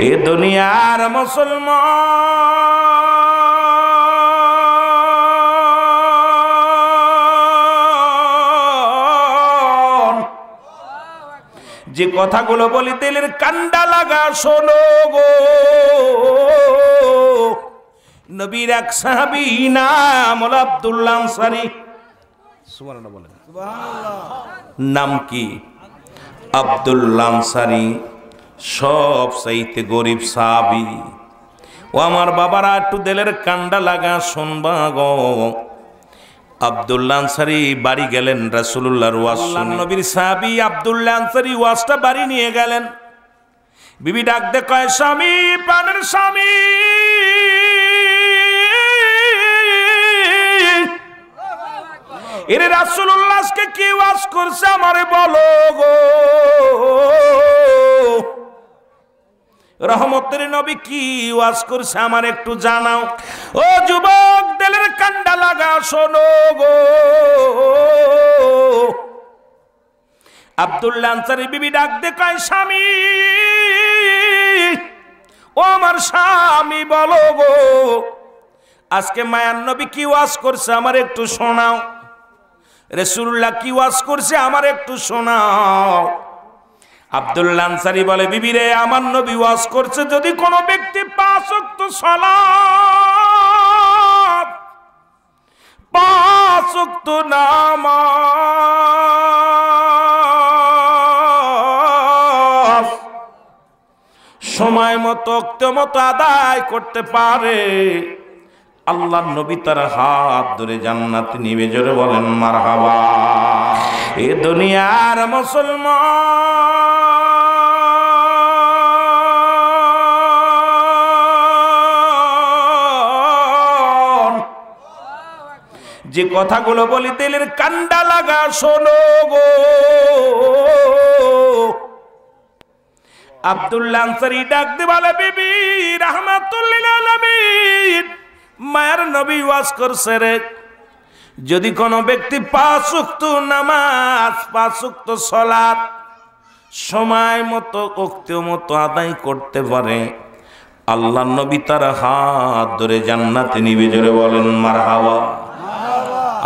এ দুনিয়ার মুসলমান, যে কথাগুলো বলি দিলের কান্ডা লাগা শোনো গো। নবীর এক সাহাবী নাম হলো আব্দুল্লাহ আনসারী। সুবহানাল্লাহ বলেন। নাম কি? আব্দুল্লাহ আনসারী, সব চাইতে গরিব সাহাবী। ও আমার বাবারা, একটু দিলের কান্ডা লাগা শুনবা গো। আব্দুল্লাহ আনসারী বাড়ি গেলেন রাসূলুল্লাহর ওয়াজ শুনে। নবীর সাহাবী আব্দুল্লাহ আনসারী ওয়াজটা বাড়ি নিয়ে গেলেন। বিবি ডাক দে কয়, স্বামী, প্রাণের স্বামী, এরে রাসূলুল্লাহ আজকে কি ওয়াজ করছে আমারে বলো গো। রহমতের নবী কি ওয়াজ করছে আমার একটু জানাও। ও যুবক, দিলের কান্ডা লাগা শোনো গো। আব্দুল্লাহ আনসারী বিবি ডাক দে কয়, স্বামী, ও আমার স্বামী বলো গো, আজকে মায়ার নবী কি ওয়াজ করছে আমার একটু শোনাও। রাসূলুল্লাহ কি ওয়াজ করছে আমার একটু শোনাও। আব্দুল্লাহ আনসারী বলে, বিবি রে, আমার নবী ওয়াজ করছে যদি কোনো ব্যক্তি 5 ওয়াক্ত সালাত, 5 ওয়াক্ত নামাজ সময় মতো আদায় করতে পারে, আল্লাহর নবী তার হাত ধরে জান্নাতে নিবে। জোরে বলেন মারহাবা। এ দুনিয়ার মুসলমান, যে কথাগুলো বলি দিলের কান্ডা লাগা শোনো গো। আব্দুল্লাহ আনসারী ডাক দিয়ে বলে, বিবি রাহমাতুল লিল আলামিন, মায়ের নবী ওয়াজ করছে রে, যদি কোনো ব্যক্তি 5 ওয়াক্ত নামাজ, 5 ওয়াক্ত সালাত সময় মতো আদায় করতে পারে, আল্লাহর নবী তার হাত ধরে জান্নাতে নিবে। জোরে বলেন মারহাবা।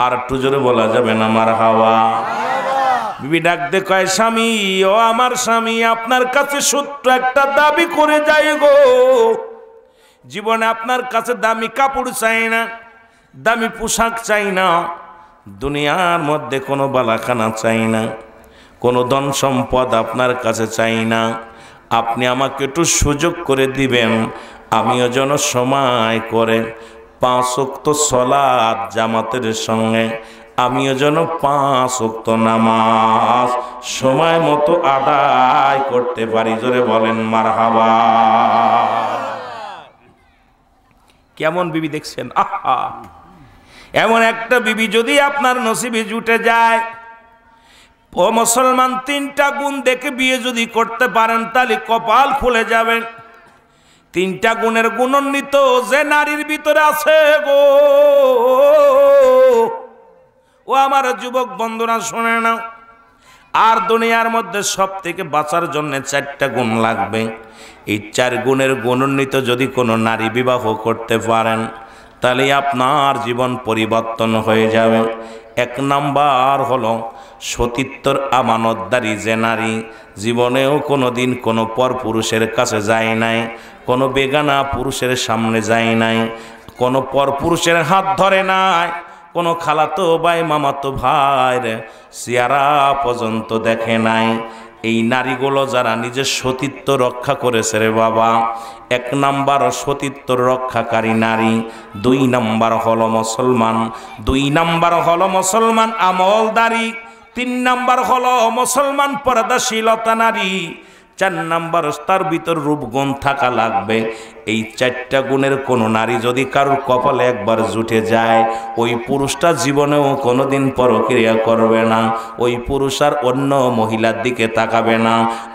আর একটু জোরে বলা যাবে না মারহাবা? বিবি ডাক দে কয়, স্বামী, ও আমার স্বামী, আপনার কাছে সত্য একটা দাবি করে যাই গো। জীবনে আপনার কাছে দামি কাপড় চাই না, দামি পোশাক চাই না, দুনিয়ার মধ্যে কোনো বালাখানা চাই না, কোনো ধন সম্পদ আপনার কাছে চাই না। আপনি আমাকে একটু সুযোগ করে দিবেন, আমিও যেন সময় করে 5 ওয়াক্ত সালাত জামাতের সঙ্গে, আমিও যেন 5 ওয়াক্ত নামাজ সময় মতো আদায় করতে পারি। জোরে বলেন মারহাবা। কেমন বিবি দেখছেন? আহা, এমন একটা বিবি যদি আপনার নসিবে জুটে যায়, ও মুসলমান, 3টা গুণ দেখে বিয়ে যদি করতে পারেন তাহলে কপাল খুলে যাবে। 3টা গুণের গুণান্বিত যে নারীর ভিতরে আছে গো, ও আমার যুবক বন্ধুরা শোনে না। আর দুনিয়ার মধ্যে সব থেকে বাঁচার জন্য 4টা গুণ লাগবে। এই 4 গুণের গুণান্বিত যদি কোনো নারী বিবাহ করতে পারেন তাহলে আপনার জীবন পরিবর্তন হয়ে যাবে। 1 নাম্বার হলো সতীত্বর আমানতদারি যে নারী, জীবনেও কোনো দিন কোনো পর পুরুষের কাছে যায় নাই, কোনো বেগানা পুরুষের সামনে যায় নাই, কোনো পর পুরুষের হাত ধরে নাই, কোনো খালাতো ভাই মামাতো ভাইয়ের চেহারা পর্যন্ত দেখে নাই। এই নারীগুলো যারা নিজের সতীত্ব রক্ষা করেছে রে বাবা, 1 নাম্বার সতীত্ব রক্ষাকারী নারী। 2 নাম্বার হলো মুসলমান, 2 নাম্বার হলো মুসলমান আমলদারি, 3 নাম্বার হলো মুসলমান পর্দাশীলতা নারী, 4 নাম্বার তার ভিতর রূপগুণ থাকা লাগবে। এই 4টা গুণের কোনো নারী যদি কারোর কপালে একবার জুটে যায়, ওই পুরুষটা জীবনেও কোনোদিন পরক্রিয়া করবে না, ওই পুরুষ আর অন্য মহিলার দিকে তাকাবে না।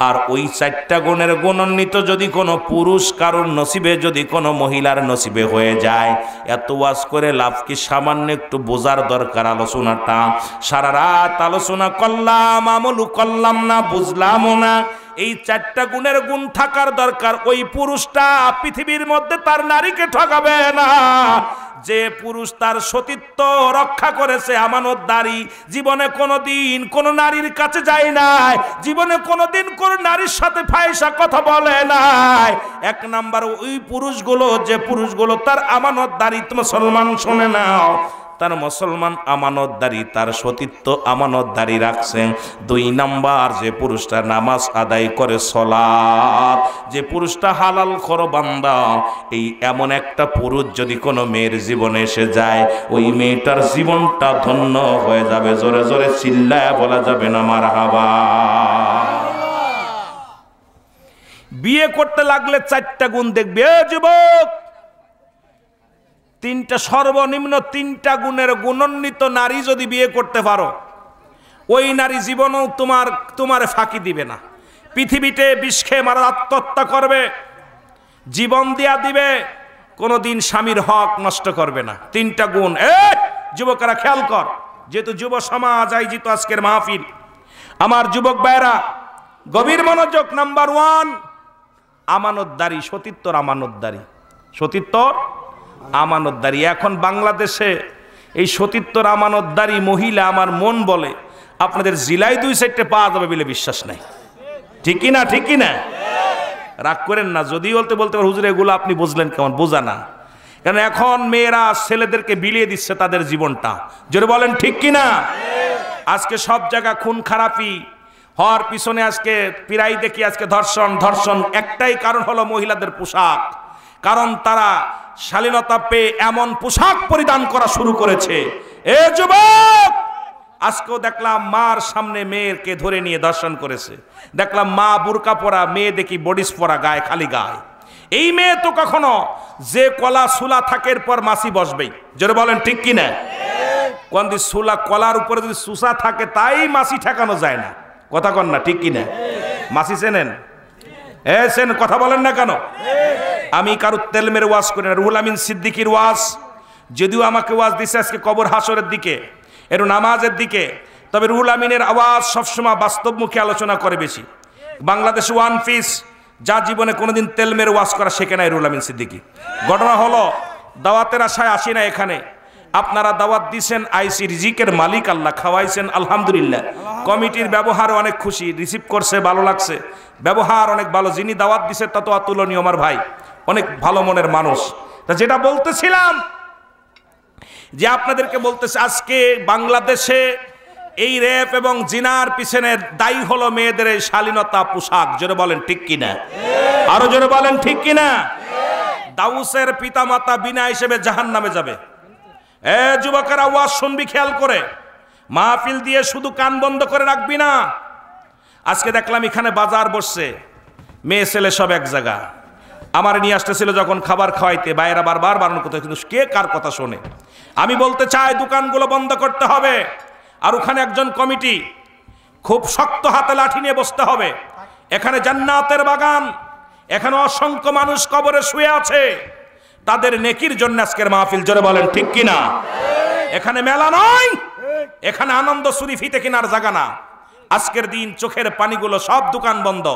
আর ওই 4টা গুণের গুণান্বিত যদি কোনো পুরুষ কারোর নসিবে, যদি কোনো মহিলার নসিবে হয়ে যায়, এত ওয়াজ করে লাভ কি? সামান্য একটু বোঝার দরকার আলোচনাটা। সারা রাত আলোচনা করলাম, আমলু করলাম না, বুঝলামও না। এই 4টা গুণের গুণ থাকার দরকার। ওই পুরুষটা পৃথিবীর মধ্যে তার নারীকে ঠকাবে না। যে পুরুষ তার সতীত্ব রক্ষা করেছে, আমানতদারি, জীবনে কোনোদিন কোনো নারীর কাছে যায় নাই, জীবনে কোনোদিন কোনো নারীর সাথে ফাহিশা কথা বলে নাই। 1 নাম্বার ওই পুরুষগুলো, যে পুরুষগুলো তার আমানতদারি, মুসলমান শুনে নাও, তার মুসলমান আমানতদারি, তার সতীত্ব আমানতদারি রাখছেন। 2 নাম্বার যে পুরুষটা নামাজ আদায় করে, সালাত, যে পুরুষটা হালাল খোর বান্দা। এই এমন একটা পুরুষ যদি কোনো মেয়ের জীবনে এসে যায়, ওই মেয়েটার জীবনটা ধন্য হয়ে যাবে। জোরে জোরে চিল্লায় বলা যাবে না মারহাবা। বিয়ে করতে লাগলে 4টা গুণ দেখবে। যুবক, 3টা সর্বনিম্ন 3টা গুণের গুণান্বিত নারী যদি বিয়ে করতে পারো, ওই নারী জীবনেও তোমার ফাঁকি দিবে না। পৃথিবীতে বিষ খেয়ে মারা আত্মহত্যা করবে, জীবন দিয়া দিবে, কোনোদিন স্বামীর হক নষ্ট করবে না। 3টা গুণ। যুবকেরা খেয়াল কর, যেহেতু যুব সমাজ আয়োজিত আজকের মাহফিল, আমার যুবক ভাইরা গভীর মনোযোগ। নাম্বার 1 আমানতদারি, সতীত্বর আমানতদারি, সতীত্বর আমানতদারি। এখন বাংলাদেশে এই সতীত্বর আমানতদারি মহিলা আমার মন বলে আপনাদের জেলায় 2 সাইডে পাওয়া যাবে বলে বিশ্বাস নাই। ঠিক কিনা? ঠিক কিনা? রাগ করেন না যদি বলতে হুজুর এগুলো আপনি বুঝলেন কেমন? বোঝা না, কারণ এখন মেয়েরা ছেলেদেরকে বিলিয়ে দিচ্ছে তাদের জীবনটা। জোরে বলেন ঠিক কিনা? আজকে সব জায়গা খুন খারাপি হওয়ার পিছনে আজকে প্রায় দেখি আজকে ধর্ষণ। একটাই কারণ হলো মহিলাদের পোশাক। কারণ তারা শালীনতা পেয়ে এমন পোশাক পরিধান করা শুরু করেছে। এ যুবক, আজকেও দেখলাম মার সামনে মেয়েকে ধরে নিয়ে দর্শন করেছে। দেখলাম মা বুরকা পরা, মেয়ে দেখি বডিস পরা, গায়ে খালি গায়ে। এই মেয়ে তো কখনো যে কলা সুলা থাকের পর মাসি বসবেই। জোরে বলেন ঠিক কিনা? কোন দিন সুলা কলার উপরে যদি সুসা থাকে তাই মাসি ঠেকানো যায় না। কথা কন না, ঠিক কিনা? মাসি চেনেন? কথা বলেন না কেন? আমি কারো তেলমের ওয়াজ করি না। রুহুল আমিন সিদ্দিকীর ওয়াজ, যদিও আমাকে ওয়াজ দিছে আজকে কবর হাসরের দিকে, একটু নামাজের দিকে, তবে রুহুল আমিনের আওয়াজ সবসময় বাস্তবমুখী আলোচনা করে বেশি। বাংলাদেশ ওয়ান পিস যা জীবনে কোনোদিন তেলমের ওয়াজ করা শেখে নাই রুহুল আমিন সিদ্দিকী। ঘটনা হলো, দাওয়াতের আশায় আসি না এখানে, আপনারা দাওয়াত দিয়েছেন, আইসি রিজিকের মালিক আল্লাহ, খাওয়াইছেন আলহামদুলিল্লাহ। কমিটির ব্যবহার অনেক খুশি, রিসিভ করছে, ভালো লাগছে, ব্যবহার অনেক ভালো। যিনি দাওয়াত দিছে তা তো অতুলনীয়, আমার ভাই, অনেক ভালো মনের মানুষ। তা যেটা বলতেছিলাম, যে আপনাদেরকে বলতেছে আজকে বাংলাদেশে এই রেপ এবং জিনার পিছনে দায়ী হলো মেয়েদের এই শালীনতা পোশাক। জোরে বলেন ঠিক কিনা? আরো জোরে বলেন ঠিক কিনা? দাউসের পিতামাতা বিনা হিসেবে জাহান্নামে যাবে। যুবকেরা ওয়াজ শুনবি খেয়াল করে, মাহফিল দিয়ে শুধু কান বন্ধ করে রাখবি না। আজকে দেখলাম এখানে বাজার বসছে, মেয়ে ছেলে সব এক জায়গা। আমার নিয়ে আসতেছিল যখন খাবার খাওয়াইতে, বাইরা বারবার বারণ করতে, কিন্তু কে কার কথা শোনে? আমি বলতে চাই দোকানগুলো বন্ধ করতে হবে। আর ওখানে একজন কমিটি খুব শক্ত হাতে লাঠি নিয়ে বসতে হবে। এখানে জান্নাতের বাগান, এখানে অসংখ্য মানুষ কবরে শুয়ে আছে, তাদের নেকির জন্য আজকের মাহফিল। জোরে বলেন ঠিক কিনা? এখানে মেলা নয়, এখানে আনন্দ চুরি ফিতে কিনার জায়গা না। আজকের দিন চোখের পানিগুলো সব দোকান বন্ধ,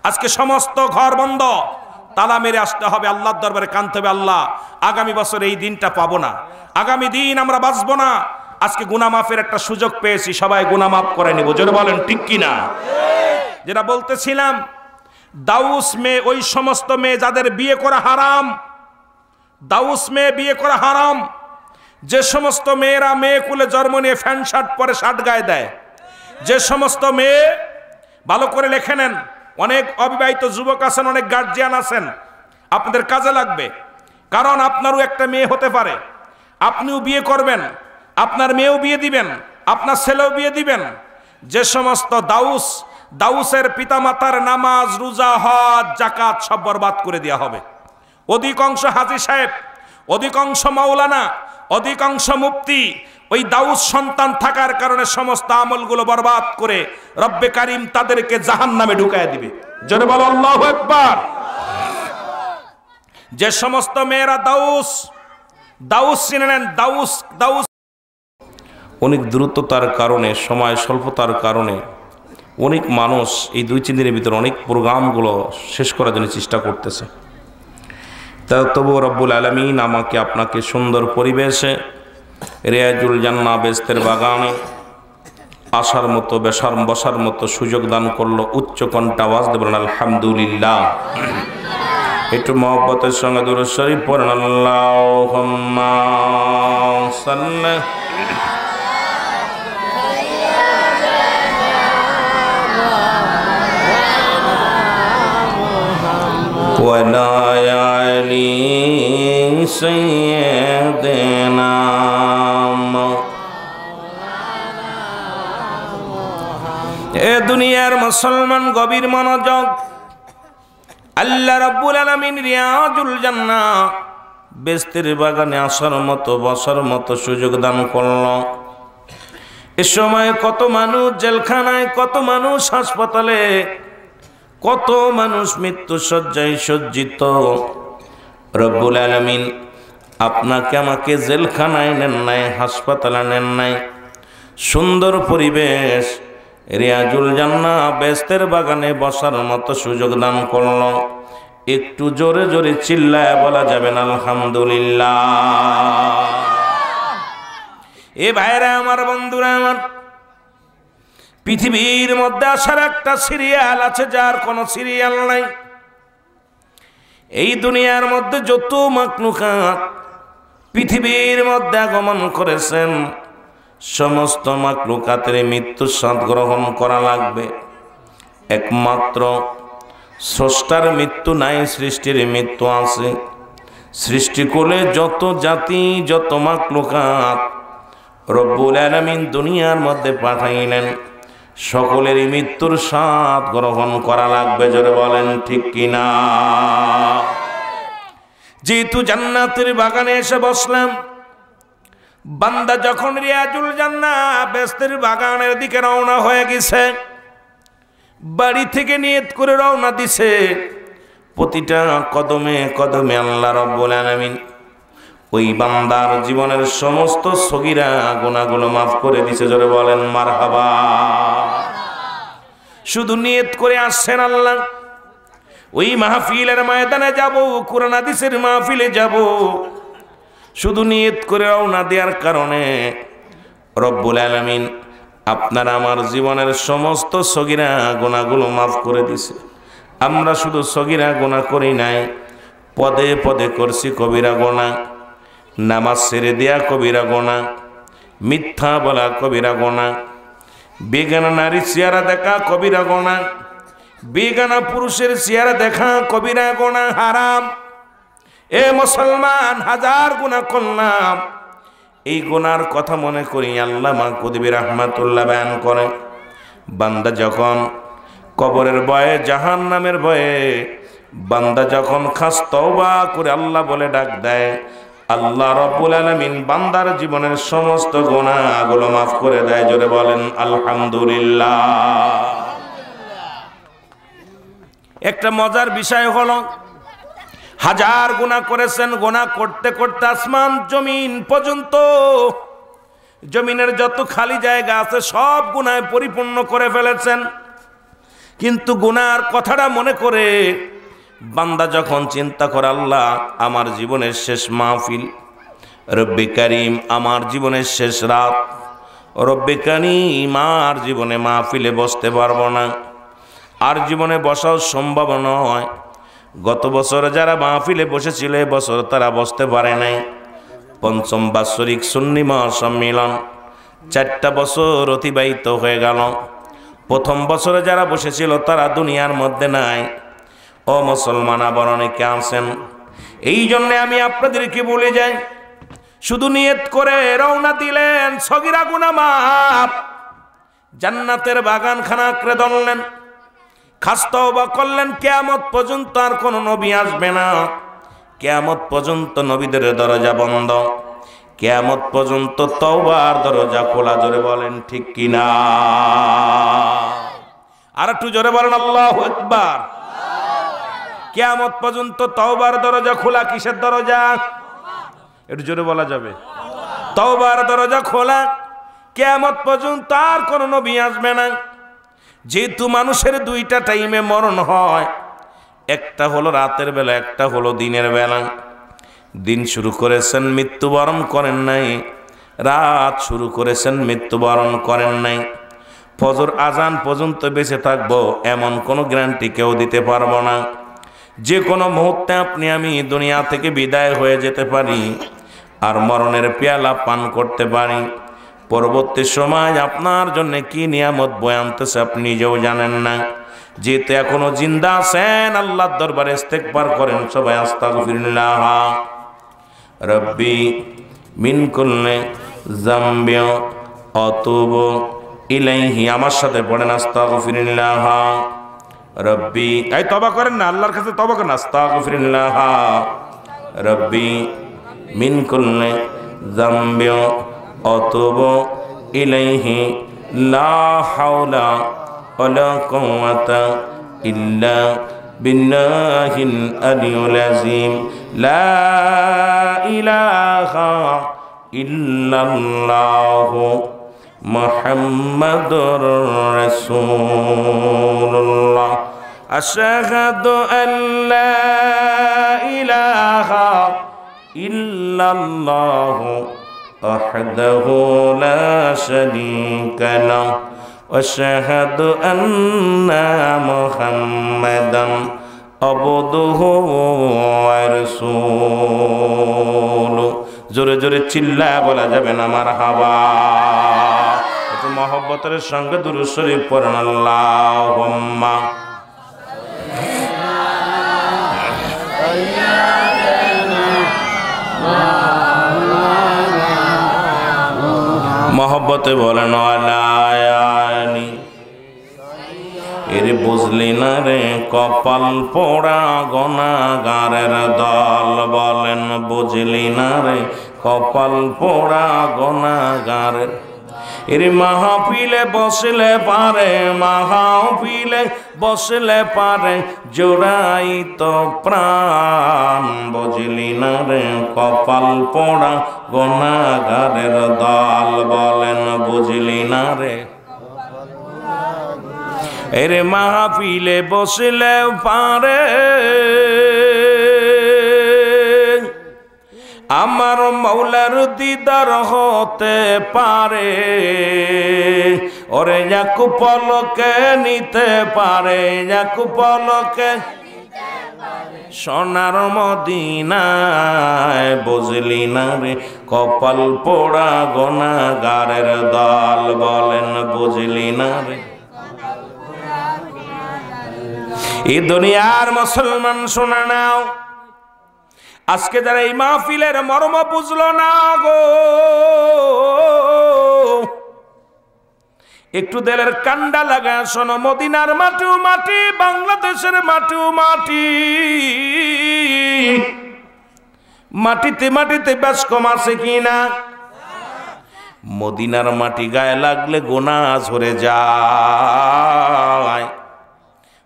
আজকে সমস্ত ঘর বন্ধ, তালা মেরে আসতে হবে, আল্লাহর দরবারে কাঁদতে হবে, আল্লাহ আগামী বছর এই দিনটা পাবো না, আগামী দিন আমরা বাঁচবো না। আজকে গুনাহ মাফের একটা সুযোগ পেয়েছি, সবাই গুনাহ মাফ করে নিব। জোরে বলেন ঠিক কিনা? যেটা বলতেছিলাম, দাউস মেয়ে, ওই সমস্ত মেয়ে যাদের বিয়ে করা হারাম, দাউস মেয়ে বিয়ে করা হারাম। যে সমস্ত মেয়েরা মেয়ে কুলে জন্ম নিয়ে প্যান্ট শার্ট পরে, শার্ট গায়ে দেয়, যে সমস্ত মেয়ে, ভালো করে লিখে নেন, অনেক অবিবাহিত যুবক আছেন, অনেক গার্জিয়ান আছেন, আপনাদের কাজে লাগবে। কারণ আপনারও একটা মেয়ে হতে পারে, আপনিও বিয়ে করবেন, আপনার মেয়েও বিয়ে দিবেন, আপনার ছেলেও বিয়ে দিবেন। যে সমস্ত দাউসের পিতামাতার নামাজ, রোজা, হজ, যাকাত সব বরবাদ করে দেওয়া হবে। অধিকাংশ হাজী সাহেব, অধিকাংশ মাওলানা, অধিকাংশ মুফতি ওই দাউস সন্তান থাকার কারণে সমস্ত আমলগুলো বরবাদ করে রব্বে কারিম তাদেরকে জাহান্নামে ঢুকায় দিবে। জোরে বলো আল্লাহু আকবার। যে সমস্ত মেয়েরা দাউস চিনে নেন, দাউস অনেক দ্রুততার কারণে, সময় স্বল্পতার কারণে অনেক মানুষ এই 2-3 দিনের ভিতরে অনেক প্রোগ্রামগুলো শেষ করার জন্য চেষ্টা করতেছে। তা তবু রব্বুল আলামিন আমাকে আপনাকে সুন্দর পরিবেশে রিয়াজুল জান্নাহ বেহেশতের বাগানে আসার মতো বসার মতো সুযোগ দান করলো। উচ্চ কণ্ঠে আওয়াজ দেবেন আলহামদুলিল্লাহ। একটু মহব্বতের সঙ্গে দুরূদ শরীফ পড়েন, আল্লাহুম্মা সাল্লি ওয়া আলা আলি সাইয়্যিদিনা। এ দুনিয়ার মুসলমান গভীর মনোযোগ। আল্লাহ রাব্বুল আলামিন রিয়াজুল জান্নাহ বেহেশতের বাগানে আসার মতো বসার মতো সুযোগ দান করল। এ সময় কত মানুষ জেলখানায়, কত মানুষ হাসপাতালে, কত মানুষ মৃত্যু শয্যায় সজ্জিত। রব্বুল আলামিন আপনাকে আমাকে জেলখানায় নেন নাই, হাসপাতালে নেন নাই, সুন্দর পরিবেশ রিয়াজুল জান্নাহ বেহেশতের বাগানে বসার মতো সুযোগ দান করল। একটু জোরে জোরে চিল্লায় বলা যাবেন আলহামদুলিল্লাহ। এ ভাইরা আমার, বন্ধুরা আমার, পৃথিবীর মধ্যে আসার একটা সিরিয়াল আছে যার কোনো সিরিয়াল নাই। এই দুনিয়ার মধ্যে যত মাখলুকাত পৃথিবীর মধ্যে আগমন করেছেন, সমস্ত মাখলুকাতের মৃত্যুর স্বাদ গ্রহণ করা লাগবে। একমাত্র স্রষ্টার মৃত্যু নাই, সৃষ্টির মৃত্যু আছে। সৃষ্টিকুলে যত জাতি, যত মাখলুকাত রব্বুল আলামিন দুনিয়ার মধ্যে পাঠাইলেন, সকলেরই মৃত্যুর স্বাদ গ্রহণ করা লাগবে। জোরে বলেন ঠিক কিনা? যেহেতু জান্নাতের বাগানে এসে বসলাম, বান্দা যখন রিয়াজুল জান্নাহ বেহেশতের বাগানের দিকে রওনা হয়ে গেছে, বাড়ি থেকে নিয়ত করে রওনা দিছে, প্রতিটা কদমে কদমে আল্লাহ রাব্বুল আলামিন ওই বান্দার জীবনের সমস্ত সগীরা গুনাহগুলো মাফ করে দিছে। জোরে বলেন মারহাবা। শুধু নিয়ত করে আসছেন আল্লাহ ওই মাহফিলের ময়দানে যাব, কোরআন হাদিসের মাহফিলে যাব, শুধু নিয়ত করে রওনা দেওয়ার কারণে রব্বুল আলামিন আপনার আমার জীবনের সমস্ত সগীরা গুনাহগুলো মাফ করে দিছে। আমরা শুধু সগীরা গুনাহ করি নাই, পদে পদে করছি কবিরা গুনাহ। নামাজ ছেড়ে দেয়া কবিরা গুনাহ, মিথ্যা বলা কবিরা গুনাহ, বেগানা নারীর চেহারা দেখা কবিরা গুনাহ, বেগানা পুরুষের চেহারা দেখা কবিরা গুনাহ, হারাম। এ মুসলমান, হাজার গুনাহ করলাম। এই গুনার কথা মনে করি আল্লামা কুতুবী রাহমাতুল্লাহ বয়ান করে, বান্দা যখন কবরের ভয়ে, জাহান্নামের ভয়ে বান্দা যখন খাস তওবা করে আল্লাহ বলে ডাক দেয়, আল্লাহ রাব্বুল আলামিন বান্দার জীবনের সমস্ত গুনাহগুলো মাফ করে দেয়। জোরে বলেন আলহামদুলিল্লাহ। একটা মজার বিষয় হলো, হাজার গুনাহ করেছেন, গুনাহ করতে করতে আসমান জমিন পর্যন্ত, জমিনের যত খালি জায়গা আছে সব গুনাহে পরিপূর্ণ করে ফেলেছেন। কিন্তু গুনার কথাটা মনে করে বান্দা যখন চিন্তা করে, আল্লাহ আমার জীবনের শেষ মাহফিল, রব্বে কারীম আমার জীবনের শেষ রাত, রব্বে কারীম আর জীবনে মাহফিলে বসতে পারবো না, আর জীবনে বসাও সম্ভব নয়। গত বছর যারা মাহফিলে বসেছিল এবছর তারা বসতে পারে নাই। পঞ্চম বাৎসরিক সুন্নি মহাসম্মিলন 4টা বছর অতিবাহিত হয়ে গেল। প্রথম বছরে যারা বসেছিল তারা দুনিয়ার মধ্যে নাই। ও মুসলমান, আবার অনেকে আছেন। এই জন্যে আমি আপনাদেরকে বলে যাই, শুধু নিয়ত করে রওনা দিলেন, সগীরা গুনাহ মাফ, জান্নাতের বাগানখানা আঁকড়ে ধরলেন, খাস তওবা করলেন, কিয়ামত পর্যন্ত আর কোন নবী আসবে না। কিয়ামত পর্যন্ত নবীদের দরজা বন্ধ, কিয়ামত পর্যন্ত তওবার দরজা খোলা। জোরে বলেন ঠিক কিনা? আর একটু জোরে বলেন আল্লাহু আকবার। কিয়ামত পর্যন্ত তওবার দরজা খোলা। কিসের দরজা? একটু জোরে বলা যাবে? তওবার দরজা খোলা, কিয়ামত পর্যন্ত আর কোন নবী আসবে না। যেহেতু মানুষের দুইটা টাইমে মরণ হয়, একটা হলো রাতের বেলা, একটা হলো দিনের বেলা। দিন শুরু করেছেন, মৃত্যুবরণ করেন নাই, রাত শুরু করেছেন, মৃত্যুবরণ করেন নাই। ফজর আজান পর্যন্ত বেঁচে থাকবো এমন কোনো গ্যারান্টি কেউ দিতে পারবো না। যে কোনো মুহূর্তে আপনি আমি দুনিয়া থেকে বিদায় হয়ে যেতে পারি, আর মরণের পেয়ালা পান করতে পারি। পরবর্তী সময় আপনার জন্য কি নিয়ামত বয়ে আনতেছে আপনি নিজেও জানেন না। যেহেতু এখনো জিন্দা আছেন, আল্লাহর দরবারে ইস্তেগফার করেন সবাই। আস্তাগফিরুল্লাহ রব্বি মিন কুল্লি যামবি আতুবু ইলাইহি। আমার সাথে পড়েন আস্তাগফিরুল্লাহ রব্বি। এই তওবা করেন না, আল্লাহর কাছে তওবা করেন। আস্তাগফিরুল্লাহ রব্বি মিন কুল্লি যামবি আতুবু ইলাইহি লা হাওলা ওয়ালা কুওয়াতা ইল্লা বিল্লাহিল আলিয়্যিল আযীম। লা ইলাহা ইল্লাল্লাহু মুহাম্মাদুর রাসূলুল্লাহ। আশহাদু আল্লা ইলাহা ইল্লাল্লাহু ওয়াহদাহু লা শারীকা লাহু ওয়া আশহাদু আন্না মুহাম্মাদান আবদুহু ওয়া রাসূলুহু। জোরে জোরে চিল্লায় বলা যাবে না মারহাবা। একটু মহব্বতের সঙ্গে দুরূদ শরীফ পড়েন। আল্লাহুম্মা মহব্বতে বলেন আলায়ানি। এর বুঝলি না রে কপাল পোড়া গুনাহগারের দল, বলেন বুঝলি না রে কপাল পোড়া গুনাহগারের। এর মাহফিলে বসলে পারে, মাহফিলে বসলে পারে জোড়াই তো প্রাণ, বুঝলি না রে কপাল পোড়া গুনাহগারের দল, বলেন বুঝলি না রে। এর মাহফিলে বসলে পারে আমার মৌলার দিদার হতে পারে, ওরে যাকু পলকে নিতে পারে, যাকু পলকে সোনার মদিনায়, বুঝলি না রে কপাল পোড়া গুনাহগারের দল, বলেন বুঝলি না রে। এই দুনিয়ার মুসলমান শুনে নাও, আজকে যারা এই মাহফিলের মর্ম বুঝলো না গো, একটু দিলের কান্ডা লাগা শোনো। মদিনার মাটিও মাটি, বাংলাদেশের মাটিও মাটি, মাটিতে মাটিতে বেশ কম আছে কিনা? মদিনার মাটি গায়ে লাগলে গুনাহ ঝরে যায়।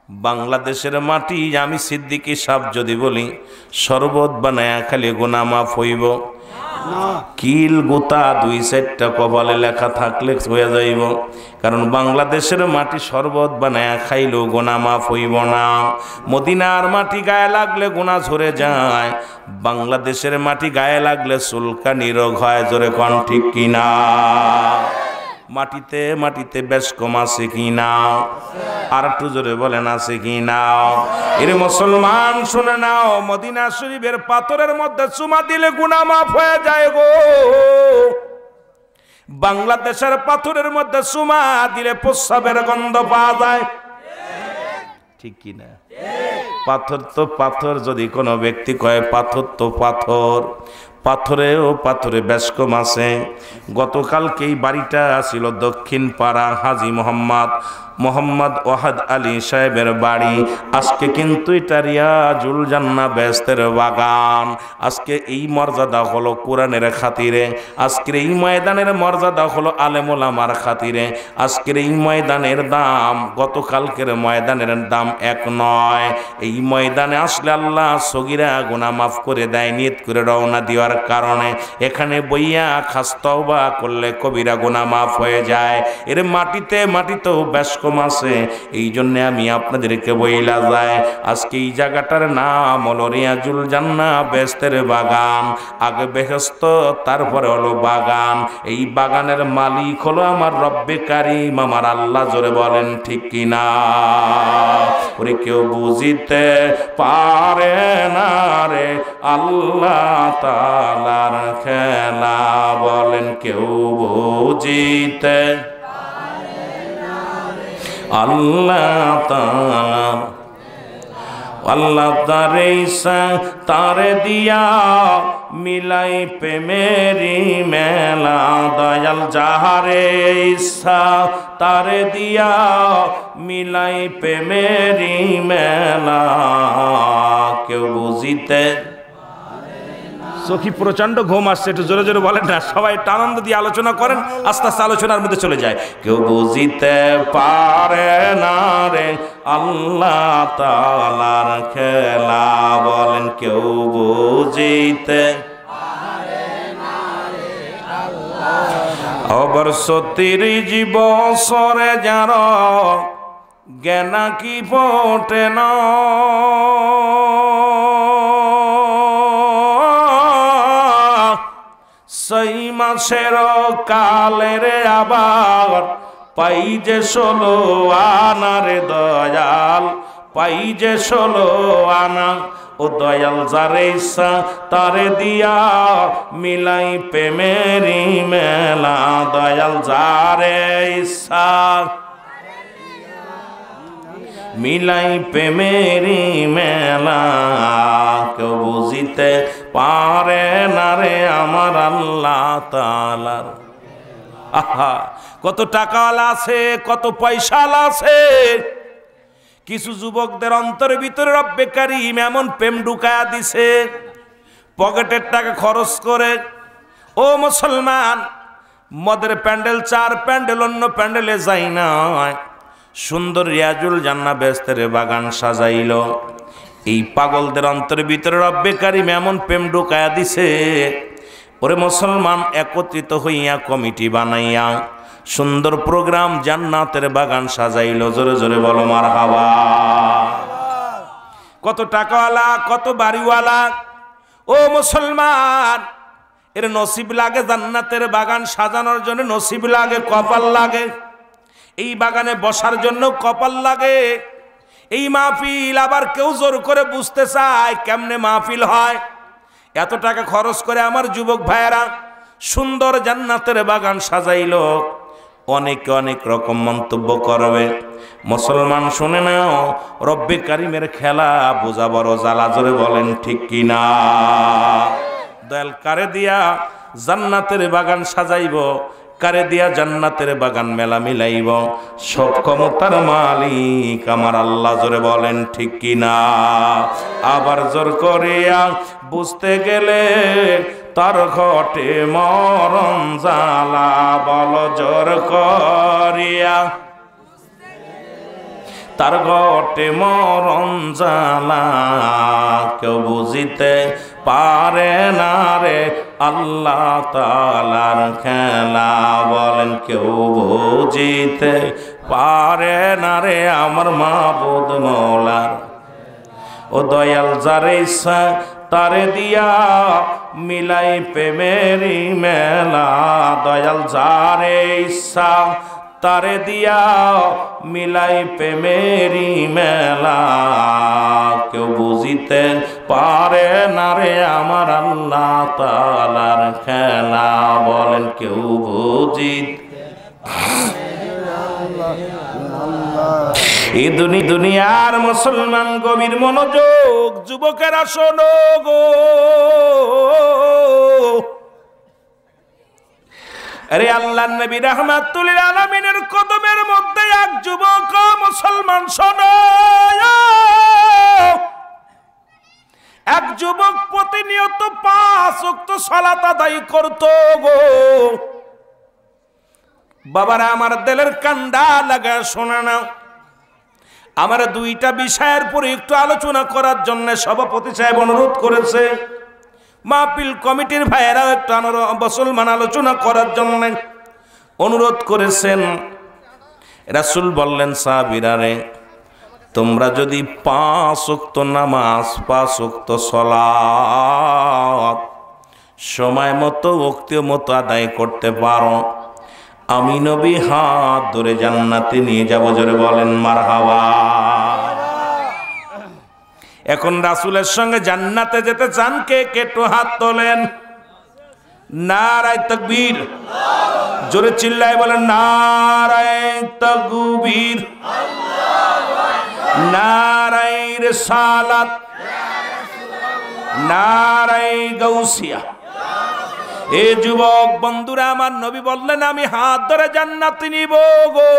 বাংলাদেশের মাটি আমি সিদ্দিকী সাহেব যদি বলি শরবত বানায়া খালি গুনাহ মাফ হইব, কিল গোতা দুই চারটা কপালে লেখা থাকলে হয়ে যাইব। কারণ বাংলাদেশের মাটি শরবত বানায়া খাইলেও গুনাহ মাফ হইব না। মদিনার মাটি গায়ে লাগলে গুনাহ ঝরে যায়, বাংলাদেশের মাটি গায়ে লাগলে চুলকানি রোগ হয়। জোরে কোন ঠিক কিনা? মাটিতে মাটিতে বেশ কম আছে কিনা? আর একটু জোরে বলেন আছে কিনা? এর মুসলমান শুনে নাও, মদিনা শরীফের পাথরের মধ্যে চুমা দিলে গুনাহ মাফ হয়ে যায় গো। বাংলাদেশের পাথরের মধ্যে চুমা দিলে প্রস্রাবের গন্ধ পাওয়া যায়, ঠিক কিনা? পাথর তো পাথর, যদি কোনো ব্যক্তি কয় পাথর তো পাথর, পাথরেও পাথরে বেশ কম আছে। গতকালকে এই বাড়িটা ছিল দক্ষিণ পাড়া হাজী মোহাম্মদ ওয়াহাদ আলী সাহেবের বাড়ি। আজকে কিন্তু এটা রিয়াজুল জান্নাহ বেহেশতের বাগান। আজকে এই মর্যাদা হলো কোরআনের খাতিরে, আজকের এই ময়দানের মর্যাদা হলো আলেম ওলামার খাতিরে। আজকের এই ময়দানের দাম গতকালকের ময়দানের দাম এক নয়। এই ময়দানে আসলে আল্লাহ সগীরা গুনাহ মাফ করে দেয়। নিয়ত করে রওনা দিওয়ার থাকার কারণে এখানে বইয়া খাস তওবা করলে কবিরা গুনাহ মাফ হয়ে যায়। এর মাটিতেও বেশ কম আছে, এই জন্য আমি আপনাদেরকে বইলা যায় আজকে এই জায়গাটার নাম হলো রিয়াজুল জান্নাহ, বেহেশতের বাগান। আগে বেহেশত, তারপরে হলো বাগান। এই বাগানের মালিক হলো আমার রব্বে কারীম, আমার আল্লাহ। জোরে বলেন ঠিক কিনা? ওরে কেউ বুঝিতে পারে না রে আল্লাহ তাআলার খেলা, বলেন কেউ বুঝিতে আল্লাহ তাআলা। আল্লাহ তারে ইচ্ছা তারে দিয়া মিলাই প্রেমেরি মেলা, দয়াল যাহারে ইচ্ছা তারে দিয়া মিলাই প্রেমেরি মেলা, কেউ বুঝিতে। সখী প্রচন্ড ঘুম আসছে, একটু জোরে জোরে বলেন না, সবাই একটু আনন্দ দিয়ে আলোচনা করেন, আস্তে আস্তে আলোচনার মধ্যে চলে যায়। কেউ বুঝিতে পারে না রে আল্লাহ তাআলার খেলা, বলেন কেউ বুঝিতে অবর ৩০ বছরে যার জ্ঞানা কি ফোটে না, সেই মাসের কালের আবার পাই যে ১৬ আনা রে দয়াল, পাই যে ১৬ আনা। ও দয়াল যারে ইচ্ছা তারে দিয়া মিলাই প্রেমেরি মেলা, দয়াল যারে ইচ্ছা মিলাই প্রেমেরি মেলা, কেউ বুঝিতে পারে না রে আমার আল্লাহ তাআলার। আহা, কত টাকাওয়ালা আছে, কত পয়সাওয়ালা আছে, কিছু যুবকদের অন্তরের ভিতরে রব্বে কারীম এমন প্রেম ঢুকায়া দিছে, পকেটের টাকা খরচ করে। ও মুসলমান, মদের প্যান্ডেল ৪ প্যান্ডেল, অন্য প্যান্ডেলে যাই না, সুন্দর রিয়াজুল জান্নাহ বেহেশতের বাগান সাজাইল। এই পাগলদের অন্তরের ভিতরে রব্বে কারীম এমন প্রেম ঢুকায়া দিছে। ওরে মুসলমান, একত্রিত হইয়া কমিটি বানাইয়া সুন্দর প্রোগ্রাম জান্নাতের বাগান সাজাইল। জোরে জোরে বলো মারহাবা। কত টাকাওয়ালা, কত বাড়িওয়ালা। ও মুসলমান, এর নসিব লাগে জান্নাতের বাগান সাজানোর জন্য, নসিব লাগে, কপাল লাগে। এই বাগানে বসার জন্য কপাল লাগে। এই মাহফিল আবার কেউ জোর করে বুঝতে চায় কেমনে মাহফিল হয়। এত টাকা খরচ করে আমার যুবক ভাইয়েরা সুন্দর জান্নাতের বাগান সাজাইল, অনেকে অনেক রকম মন্তব্য করবে। মুসলমান শুনে নাও, রব্বে কারীমের খেলা বোঝা বড় জ্বালা। জোরে বলেন ঠিক কিনা? দয়াল কারে দিয়া জান্নাতের বাগান সাজাইব, কারে দিয়া জান্নাতের বাগান মেলা মিলাইব, সব ক্ষমতার মালিক আমার আল্লাহ। জোরে বলেন ঠিক কিনা? আবার জোর করিয়া বুঝতে গেলে তার ঘটে মরণ জ্বালা, বল জোর করিয়া তার ঘটে মরণ জ্বালা, কেউ বুঝিতে পারে না রে আল্লাহ তাআলার খেলা, বলেন কেউ বুঝিতে পারে না রে আমার মাবুদ মওলার। ও দয়াল যারে ইচ্ছা তারে দিয়া মিলাই প্রেমেরি মেলা, দয়াল যারে ইচ্ছা তারে দিয়া মিলাই প্রেমেরি মেলা, কেউ বুঝিতে পারে না রে আমার আল্লাহ তাআলার খেলা, বলেন কেউ বুঝিতে। এই দুনিয়ার মুসলমান গভীর মনোযোগ, যুবকেরা শোনো গো। আরে আল্লাহর নবী রাহমাতুল লিল আলামিনের কদমের মধ্যে এক যুবক মুসলমান শোনো। এক যুবক প্রতিনিয়ত 5 ওয়াক্ত সালাত আদায় করত গো। বাবারা আমার দিলের কান্ডা লাগা শোনা না, আমার 2টা বিষয়ের পরে একটু আলোচনা করার জন্য সভাপতি সাহেব অনুরোধ করেছে। মাহফিল কমিটির ভাইয়েরাও একটু মুসলমান আলোচনা করার জন্য অনুরোধ করেছেন। রাসূল বললেন, সাহাবীরা রে, তোমরা যদি 5 ওয়াক্ত নামাজ, 5 ওয়াক্ত সালাত সময় মতো ওক্ত মতো আদায় করতে পারো, আমি নবী হাত ধরে জান্নাতে নিয়ে যাব। জোরে বলেন মারহাবা। এখন রাসূলের সঙ্গে জান্নাতে যেতে চান কে কে? একটু হাত তোলেন। নারায়ে তাকবীর। জোরে চিল্লায় বলেন নারায়ে তাকবীর, নারায়ে রিসালাত, নারায়ে গাউসিয়া। এ যুবক বন্ধুরা, আমার নবী বললেন আমি হাত ধরে জান্নাতে নিব গো।